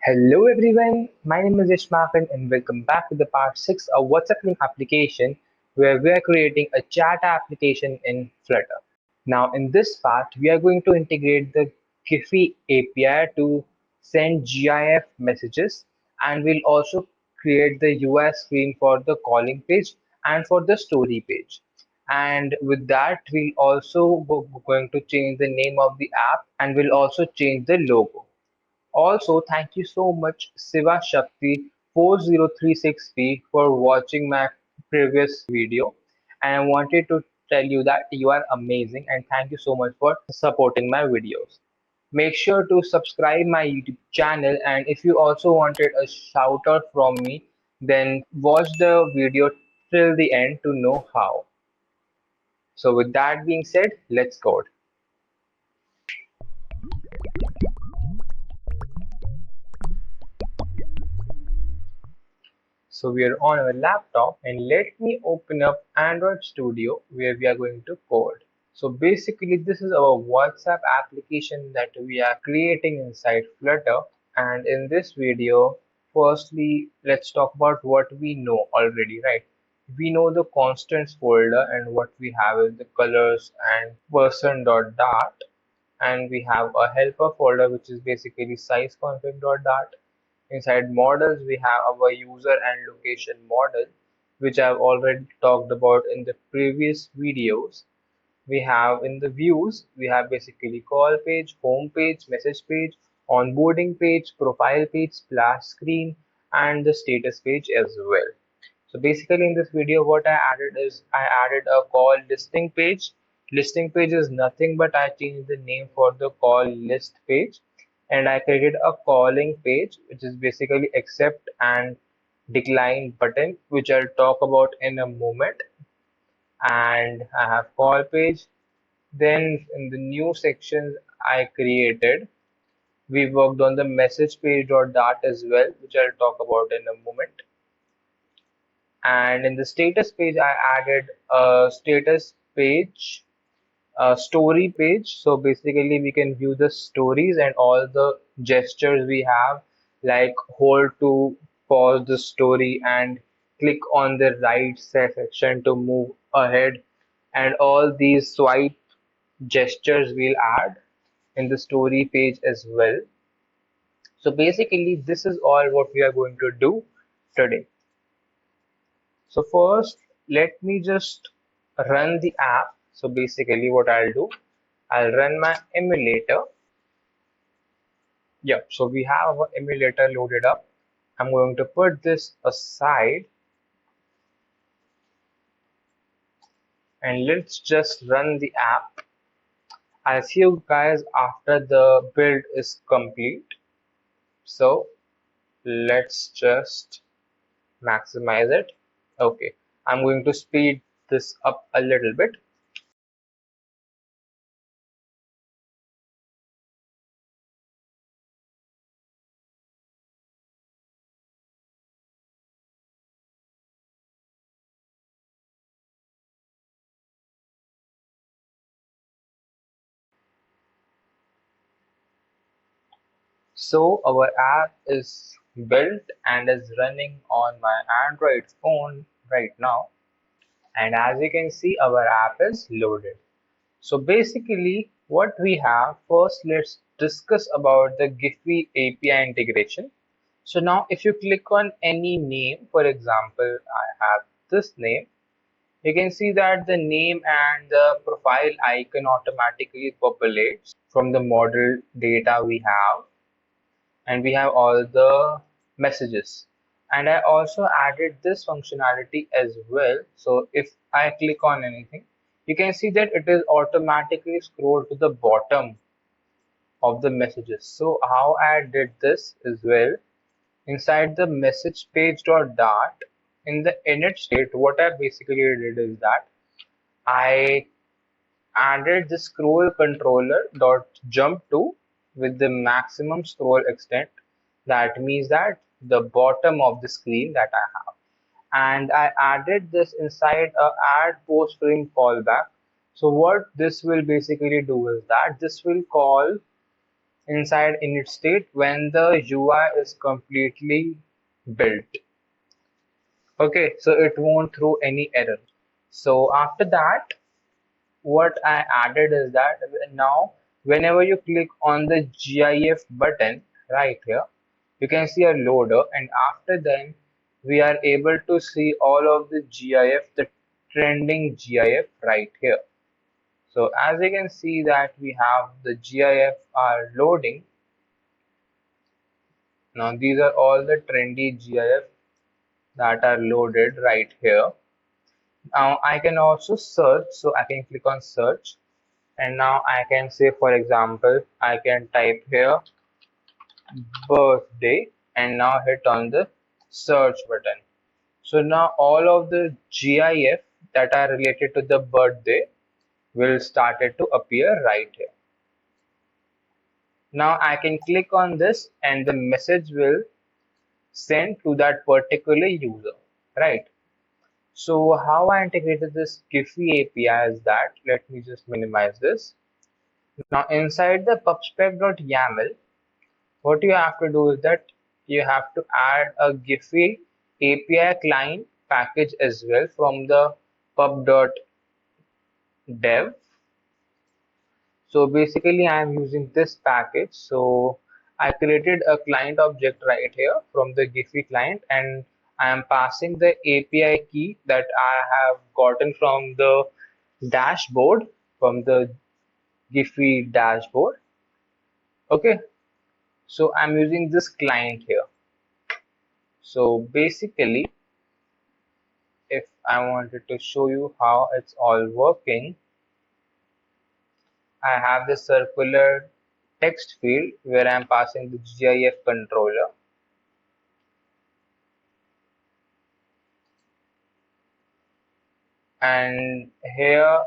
Hello everyone, my name is Ishmael and welcome back to the part 6 of WhatsApp link application where we are creating a chat application in Flutter. Now in this part we are going to integrate the GIF API to send GIF messages, and we'll also create the UI screen for the calling page and for the story page. And with that we'll also going to change the name of the app, and we'll also change the logo. Also, thank you so much Siva Shakti 4036p for watching my previous video, and I wanted to tell you that you are amazing and thank you so much for supporting my videos. Make sure to subscribe my YouTube channel, and if you also wanted a shout out from me, then watch the video till the end to know how. So with that being said, let's go. So we are on our laptop, and let me open up Android Studio where we are going to code. So basically this is our WhatsApp application that we are creating inside Flutter, and in this video firstly let's talk about what we know already, right? We know the constants folder, and what we have is the colors and person.dart, and we have a helper folder which is basically size config.dart. Inside models, we have our user and location model, which I've already talked about in the previous videos. We have in the views, we have basically call page, home page, message page, onboarding page, profile page, splash screen, and the status page as well. So basically in this video, what I added is I added a call listing page. Listing page is nothing but I changed the name for the call list page, and I created a calling page which is basically accept and decline button, which I'll talk about in a moment. And I have call page. Then in the new sections I created, we worked on the message page.dart as well, which I'll talk about in a moment. And in the status page I added a status page, a story page. So basically we can view the stories and all the gestures we have, like hold to pause the story and click on the right section to move ahead, and all these swipe gestures we'll add in the story page as well. So basically this is all what we are going to do today. So first, let me just run the app. So basically what I'll do, I'll run my emulator. Yeah, so we have our emulator loaded up. I'm going to put this aside, and let's just run the app. I'll see you guys after the build is complete. So let's just maximize it. Okay, I'm going to speed this up a little bit. So our app is built and is running on my Android phone right now. And as you can see, our app is loaded. So basically what we have, first let's discuss about the GIF API integration. So now if you click on any name, for example, I have this name, you can see that the name and the profile icon automatically populates from the model data we have, and we have all the messages. And I also added this functionality as well. So if I click on anything, you can see that it is automatically scrolled to the bottom of the messages. So how I did this as well, inside the message page.dart, in the init state, what I basically did is that I added the scroll controller dot jump to with the maximum scroll extent. That means that the bottom of the screen that I have, and I added this inside a add post frame callback. So what this will basically do is that this will call inside init state when the UI is completely built. Okay, so it won't throw any error. So after that, what I added is that now whenever you click on the GIF button right here, you can see a loader, and after then we are able to see all of the GIF, the trending GIF right here. So as you can see that we have the GIF are loading. Now these are all the trendy GIF that are loaded right here. Now I can also search, so I can click on search, and now I can say, for example, I can type here birthday and now hit on the search button. So now all of the GIF that are related to the birthday will started to appear right here. Now I can click on this and the message will send to that particular user, right? So how I integrated this GIFy API is that, let me just minimize this. Now inside the pubspec.yaml, what you have to do is that you have to add a GIFy API client package as well from the pub.dev. So basically I am using this package. So I created a client object right here from the GIFy client, and I am passing the API key that I have gotten from the dashboard, from the GIFy dashboard. Okay, so I'm using this client here. So basically, if I wanted to show you how it's all working, I have this circular text field where I'm passing the GIF controller, and here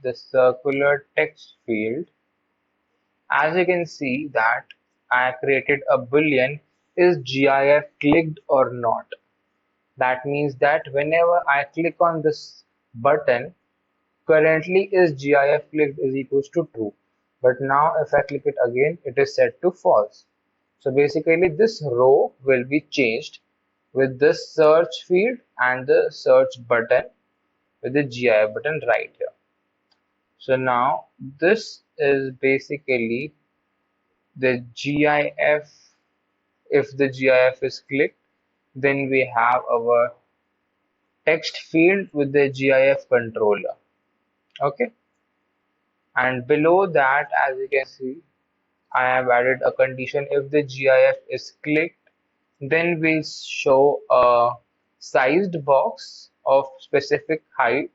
the circular text field, as you can see that I created a boolean, is GIF clicked or not. That means that whenever I click on this button, currently is GIF clicked is equals to true, but now if I click it again, it is set to false. So basically this row will be changed with this search field and the search button with the GIF button right here. So now this is basically the GIF. If the GIF is clicked, then we have our text field with the GIF controller. Okay, and below that, as you can see, I have added a condition. If the GIF is clicked, then we'll show a sized box of specific height,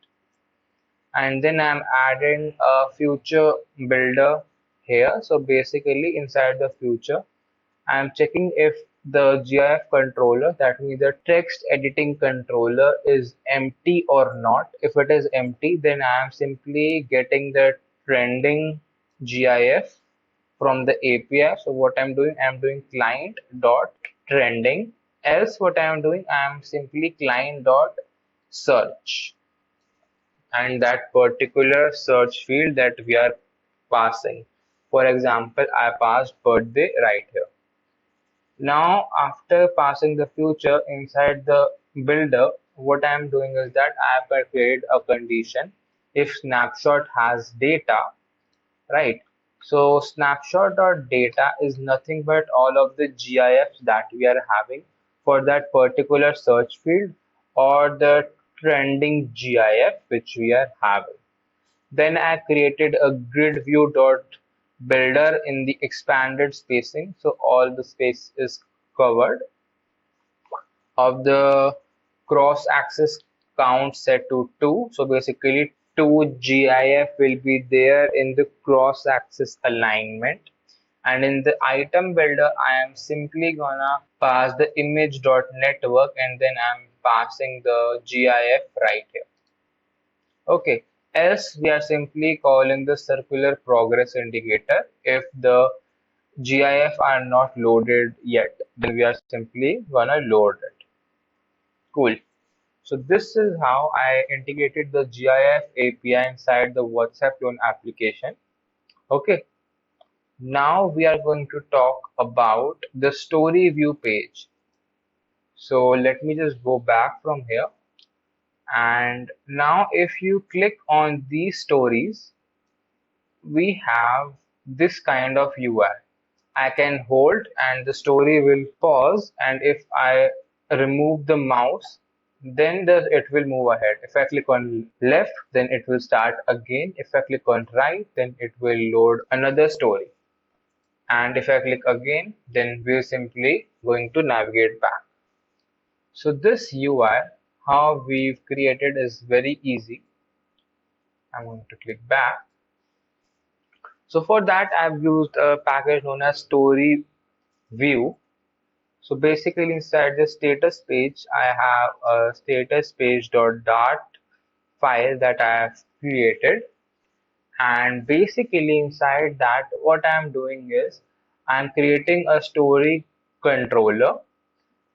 and then I'm adding a future builder here. So basically inside the future, I'm checking if the GIF controller, that means the text editing controller, is empty or not. If it is empty, then I am simply getting the trending GIF from the API. So what I'm doing, I'm doing client dot trending. Else what I'm doing, I'm simply client dot search, and that particular search field that we are passing. For example, I passed birthday right here. Now, after passing the future inside the builder, what I am doing is that I have created a condition if snapshot has data, right? So snapshot.data is nothing but all of the GIFs that we are having for that particular search field or the trending GIF which we are having. Then I created a grid view dot builder in the expanded spacing, so all the space is covered. Of the cross axis count set to 2, so basically 2 GIF will be there in the cross axis alignment. And in the item builder, I am simply gonna pass the image dot network, and then I'm passing the GIF right here. Okay, else we are simply calling the circular progress indicator. If the GIF are not loaded yet, then we are simply gonna load it. Cool. So this is how I integrated the GIF API inside the WhatsApp loan application. Okay. Now we are going to talk about the story view page. So let me just go back from here. And now if you click on these stories, we have this kind of UI. I can hold and the story will pause, and if I remove the mouse, then it will move ahead. If I click on left, then it will start again. If I click on right, then it will load another story. And if I click again, then we're simply going to navigate back. So this UI, how we've created is very easy. I'm going to click back. So for that, I've used a package known as story view. So basically inside the status page, I have a status page.dart file that I have created. And basically inside that, what I'm doing is I'm creating a story controller,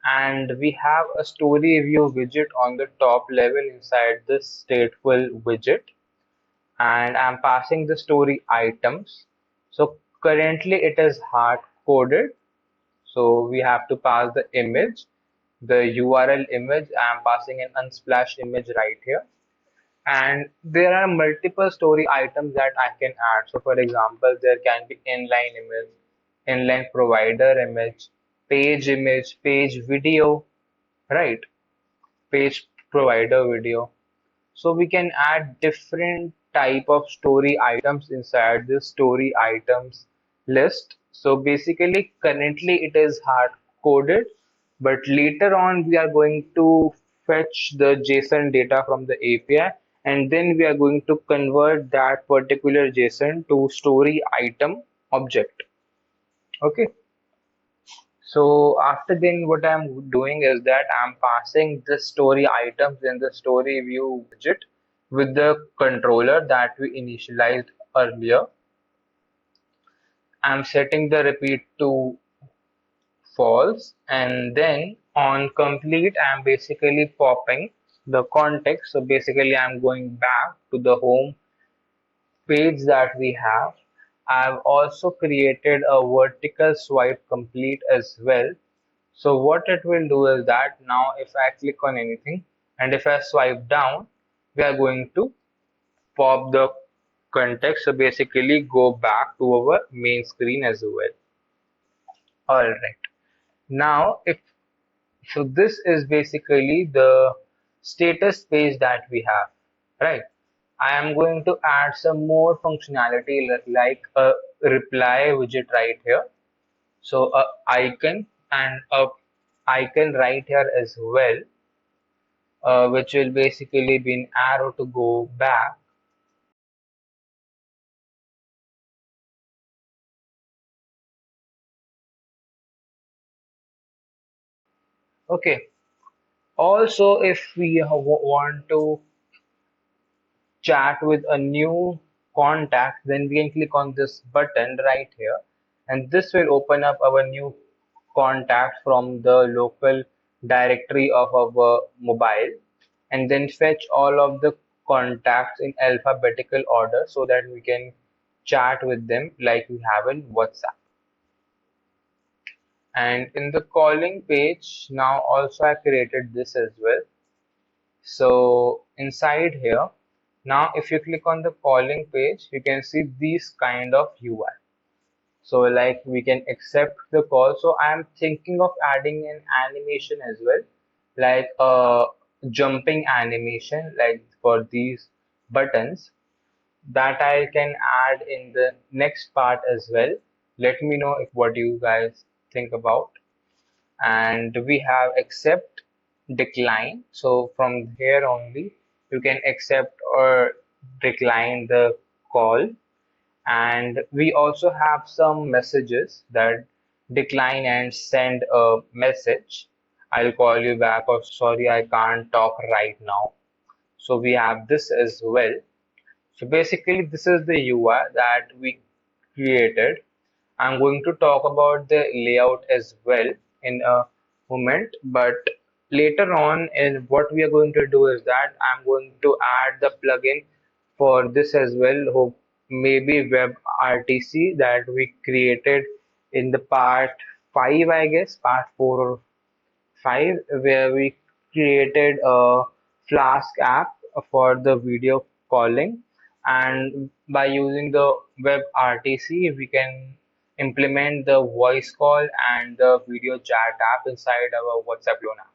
and we have a story view widget on the top level inside this stateful widget, and I'm passing the story items. So currently it is hard coded. So we have to pass the image, the URL image. I'm passing an unsplashed image right here. And there are multiple story items that I can add. So for example, there can be inline image, inline provider image, page video, right? Page provider video. So we can add different type of story items inside this story items list. So basically currently it is hard coded, but later on we are going to fetch the JSON data from the API, and then we are going to convert that particular JSON to story item object. Okay. So after then what I'm doing is that I'm passing the story items in the story view widget with the controller that we initialized earlier. I'm setting the repeat to false, and then on complete I'm basically popping the context. So basically I'm going back to the home page that we have. I've also created a vertical swipe complete as well. So what it will do is that now if I click on anything and if I swipe down, we are going to pop the context. So basically go back to our main screen as well. Alright. Now if so this is basically the status page that we have, right? I am going to add some more functionality like a reply widget right here. So a icon and a icon right here as well, which will basically be an arrow to go back. Okay. Also, if we want to chat with a new contact, then we can click on this button right here, and this will open up our new contact from the local directory of our mobile, and then fetch all of the contacts in alphabetical order so that we can chat with them like we have in WhatsApp. And in the calling page, now also I created this as well. So inside here, now if you click on the calling page, you can see these kind of UI. So like we can accept the call. So I am thinking of adding an animation as well, like a jumping animation, like for these buttons that I can add in the next part as well. Let me know if what you guys think about. And we have accept, decline. So from here only you can accept or decline the call. And we also have some messages that decline and send a message, I'll call you back, or sorry I can't talk right now. So we have this as well. So basically this is the UI that we created. I'm going to talk about the layout as well in a moment, but later on, and what we are going to do is that I'm going to add the plugin for this as well. Hope maybe WebRTC that we created in the part 5, I guess, part 4 or 5, where we created a Flask app for the video calling, and by using the WebRTC we can implement the voice call and the video chat app inside our WhatsApp loan app.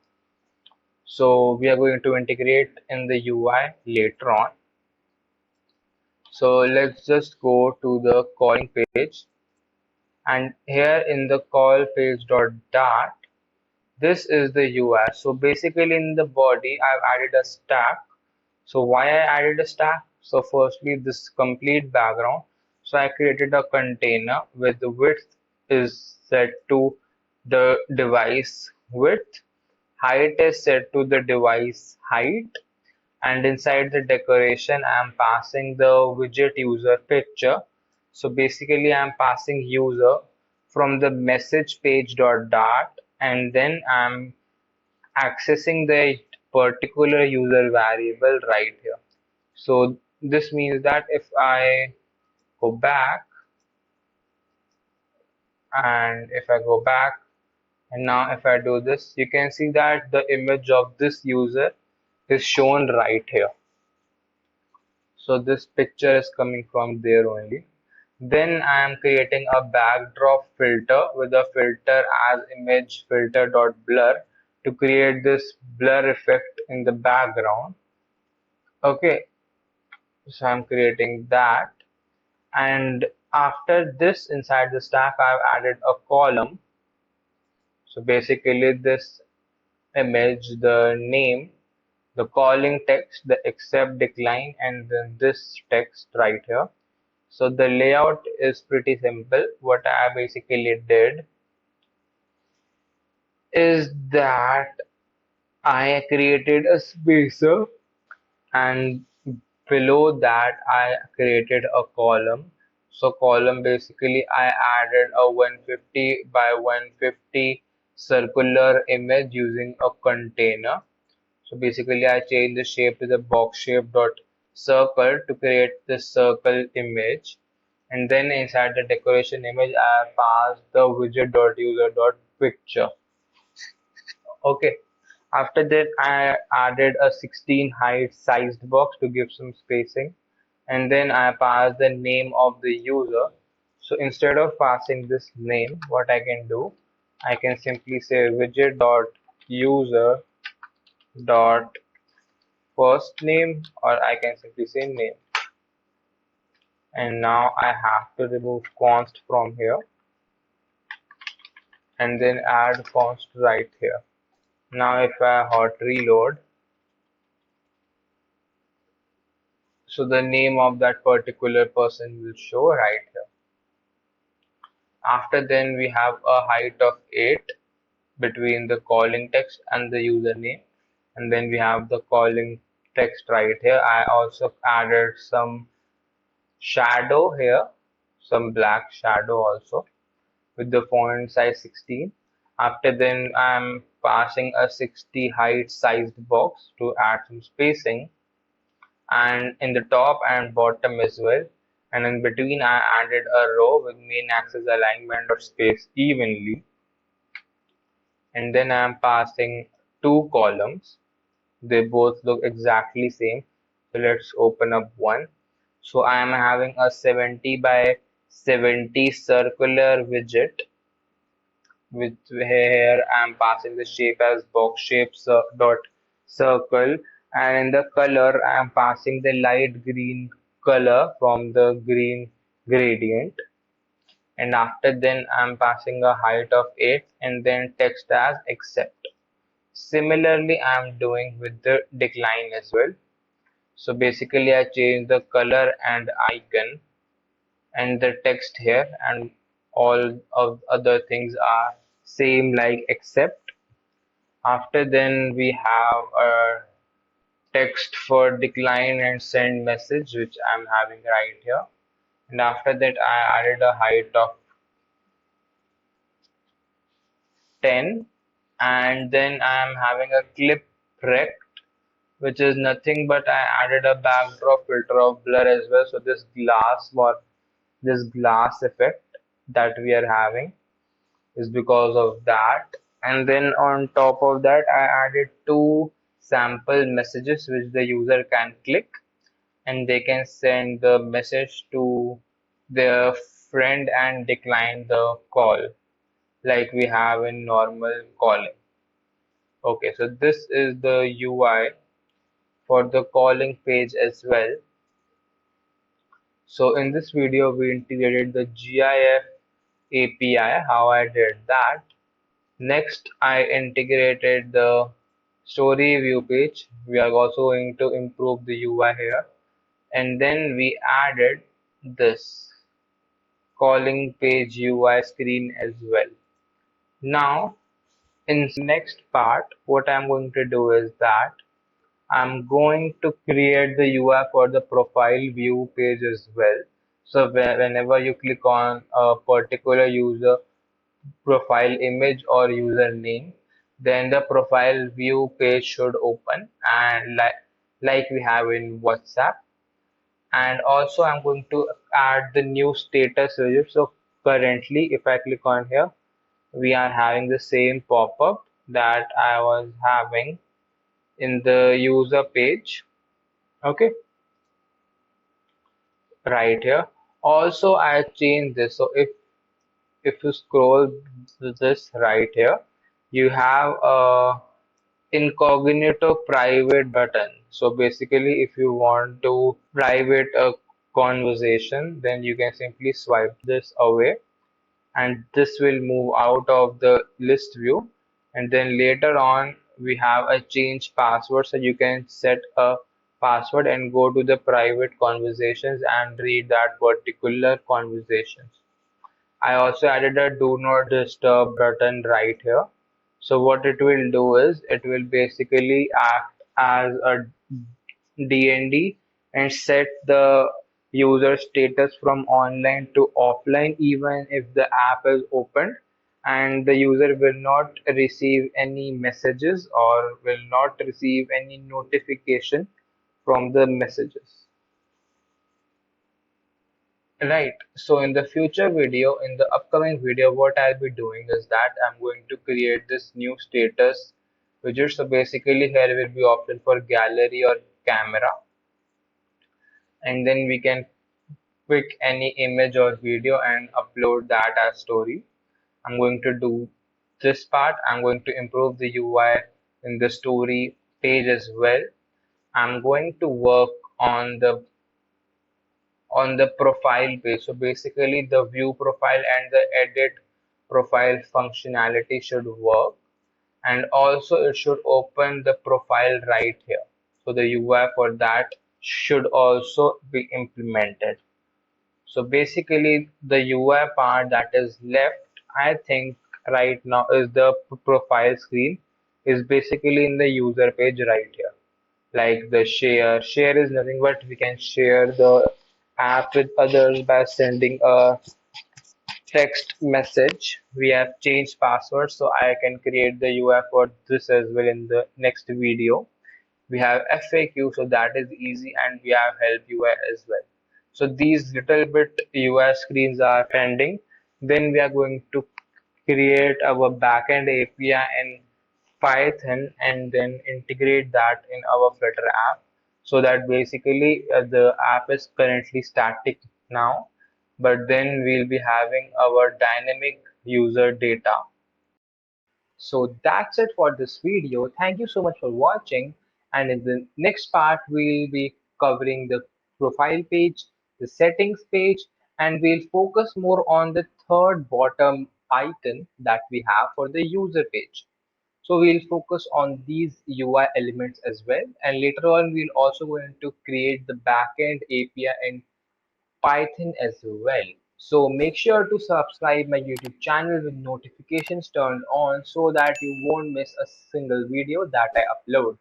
So we are going to integrate in the UI later on. So let's just go to the calling page, and here in the call page dart, this is the UI. So basically in the body I've added a stack. So why I added a stack? So firstly, this complete background. So I created a container with the width is set to the device width, height is set to the device height, and inside the decoration I'm passing the widget user picture. So basically I'm passing user from the message page dart, and then I'm accessing the particular user variable right here. So this means that if I go back, and if I go back and now if I do this, you can see that the image of this user is shown right here. So this picture is coming from there only. Then I am creating a backdrop filter with a filter as image filter dot blur to create this blur effect in the background. Okay, so I'm creating that, and after this inside the stack I've added a column. So basically this image, the name, the calling text, the accept, decline, and then this text right here. So the layout is pretty simple. What I basically did is that I created a spacer, and below that I created a column. So column, basically I added a 150 by 150 circular image using a container. So basically I changed the shape to the box shape dot circle to create this circle image, and then inside the decoration image I passed the widget dot user dot picture. Okay. After that, I added a 16 height sized box to give some spacing, and then I passed the name of the user. So instead of passing this name, what I can do, I can simply say widget dot user dot first name, or I can simply say name. And now I have to remove const from here and then add const right here. Now if I hot reload, so the name of that particular person will show right here. After then we have a height of 8 between the calling text and the username, and then we have the calling text right here. I also added some shadow here, some black shadow also with the font size 16. After then I'm passing a 60 height sized box to add some spacing, and in the top and bottom as well, and in between I added a row with main axis alignment or space evenly, and then I am passing two columns. They both look exactly same, so let's open up one. So I am having a 70 by 70 circular widget, with here I am passing the shape as box shape dot circle, and in the color I am passing the light green color from the green gradient, and after then I am passing a height of 8 and then text as accept. Similarly I am doing with the decline as well. So basically I change the color and icon and the text here, and all of other things are same like accept. After then we have a text for decline and send message, which I'm having right here. And after that I added a height of 10, and then I am having a clip rect which is nothing but I added a backdrop filter of blur as well. So this glass effect that we are having is because of that. And then on top of that, I added two sample messages which the user can click and they can send the message to their friend and decline the call like we have in normal calling. Okay, so this is the UI for the calling page as well. So in this video, we integrated the GIF API, how I did that. Next, I integrated the story view page. We are also going to improve the UI here. And then we added this calling page UI screen as well. Now, in next part, what I'm going to do is that I'm going to create the UI for the profile view page as well. So whenever you click on a particular user profile image or username, then the profile view page should open and like we have in WhatsApp. And also I'm going to add the new status widget. So currently, if I click on here, we are having the same pop-up that I was having in the user page. Okay, right here. Also, I changed this. So if you scroll this right here, you have a incognito private button. So basically, if you want to private a conversation, then you can simply swipe this away and this will move out of the list view. And then later on, we have a change password. So you can set a password and go to the private conversations and read that particular conversations. I also added a do not disturb button right here. So what it will do is it will basically act as a DND and set the user status from online to offline even if the app is open, and the user will not receive any messages or will not receive any notification from the messages. Right. So in the future video, in the upcoming video, what I'll be doing is that I'm going to create this new status widget. So basically here will be option for gallery or camera, and then we can pick any image or video and upload that as story. I'm going to do this part. I'm going to improve the UI in the story page as well. I'm going to work on the profile page. So basically the view profile and the edit profile functionality should work, and also it should open the profile right here. So the UI for that should also be implemented. So basically the UI part that is left, I think right now is the profile screen is basically in the user page right here. Like the share is nothing but we can share the app with others by sending a text message. We have changed password, so I can create the UI for this as well in the next video. We have FAQ, so that is easy, and we have help UI as well. So these little bit UI screens are pending. Then we are going to create our backend API in Python and then integrate that in our Flutter app, so that basically the app is currently static now, but then we'll be having our dynamic user data. So that's it for this video. Thank you so much for watching. And in the next part, we'll be covering the profile page, the settings page, and we'll focus more on the third bottom icon that we have for the user page. So we'll focus on these UI elements as well. And later on, we'll also going to create the backend API in Python as well. So make sure to subscribe my YouTube channel with notifications turned on so that you won't miss a single video that I upload.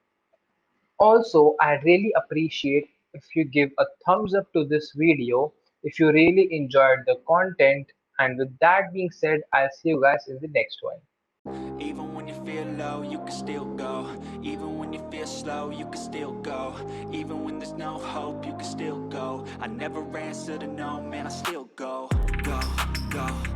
Also, I really appreciate if you give a thumbs up to this video if you really enjoyed the content. And with that being said, I'll see you guys in the next one. Even when you feel low, you can still go. Even when you feel slow, you can still go. Even when there's no hope, you can still go. I never answer to no, man, I still go. Go, go.